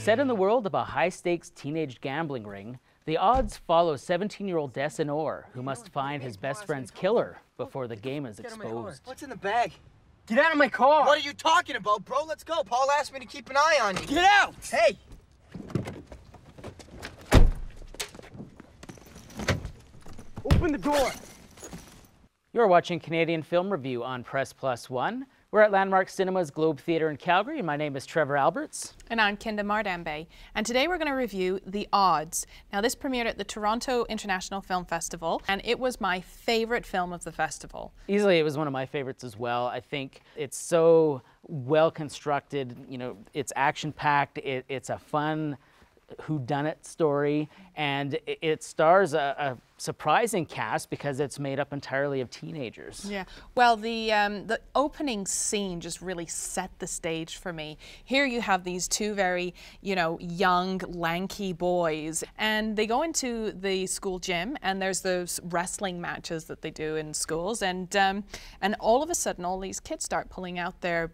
Set in the world of a high-stakes teenage gambling ring, The Odds follow 17-year-old Desson Orr, who must find his best friend's killer before the game is exposed. What's in the bag? Get out of my car! What are you talking about, bro? Let's go. Paul asked me to keep an eye on you. Get out! Hey! Open the door! You're watching Canadian Film Review on Press Plus One. We're at Landmark Cinema's Globe Theatre in Calgary. My name is Trevor Alberts. And I'm Kinda Mardambe. And today we're going to review The Odds. Now this premiered at the Toronto International Film Festival, and it was my favorite film of the festival. Easily, it was one of my favorites as well. I think it's so well constructed. You know, it's action-packed. It's a fun whodunit story, and it stars a surprising cast because it's made up entirely of teenagers. Yeah, well, the opening scene just really set the stage for me. Here you have these two very, young, lanky boys, and they go into the school gym, and there's those wrestling matches that they do in schools, and all of a sudden, all these kids start pulling out their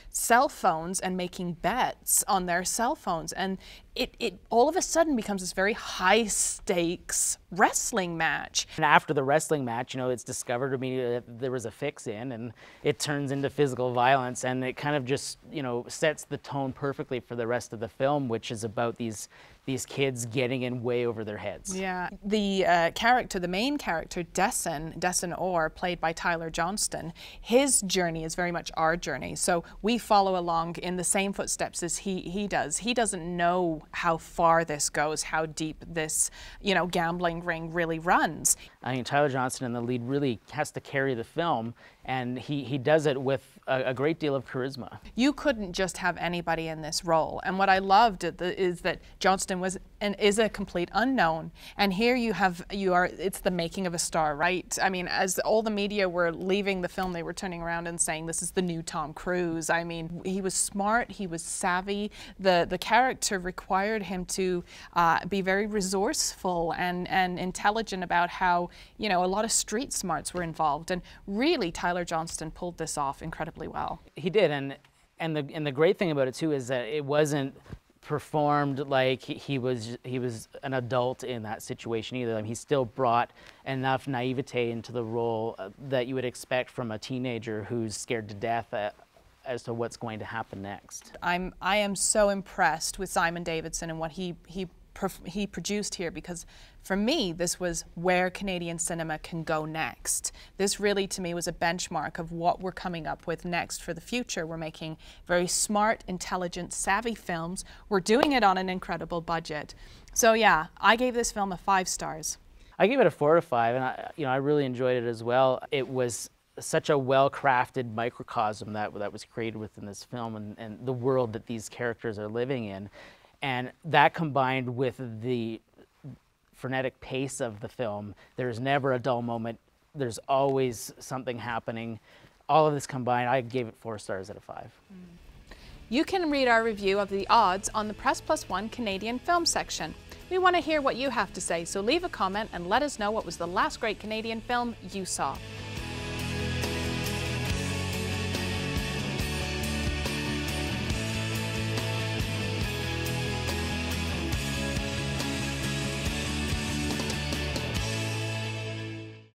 cell phones and making bets on their cell phones, and it all of a sudden becomes this very high stakes wrestling match. And after the wrestling match, it's discovered immediately that there was a fix-in, and it turns into physical violence, and it kind of just, sets the tone perfectly for the rest of the film, which is about these kids getting in way over their heads. Yeah, the main character, Desson Orr, played by Tyler Johnston, his journey is very much our journey. So we follow along in the same footsteps as he does. He doesn't know how far this goes, how deep this, gambling ring really runs. I mean, Tyler Johnston in the lead really has to carry the film, and he does it with a great deal of charisma. You couldn't just have anybody in this role, and what I loved is that Johnston is a complete unknown, and here it's the making of a star, right? I mean, as all the media were leaving the film, they were turning around and saying this is the new Tom Cruise. I mean, he was smart, he was savvy. The character required him to be very resourceful and intelligent about how a lot of street smarts were involved, and really Tyler Johnston pulled this off incredibly well. He did, and the great thing about it too is that it wasn't performed like he was an adult in that situation either. I mean, he still brought enough naivete into the role that you would expect from a teenager who's scared to death as to what's going to happen next. I am so impressed with Simon Davidson and what he produced here, because for me this was where Canadian cinema can go next. This really to me was a benchmark of what we're coming up with next for the future. We're making very smart, intelligent, savvy films. We're doing it on an incredible budget. So yeah, I gave this film a 5 stars. I gave it a 4 out of 5, and I really enjoyed it as well. It was such a well-crafted microcosm that was created within this film, and the world that these characters are living in. And that combined with the frenetic pace of the film, there's never a dull moment. There's always something happening. All of this combined, I gave it 4 stars out of 5. You can read our review of The Odds on the Press Plus One Canadian Film section. We want to hear what you have to say, so leave a comment and let us know what was the last great Canadian film you saw.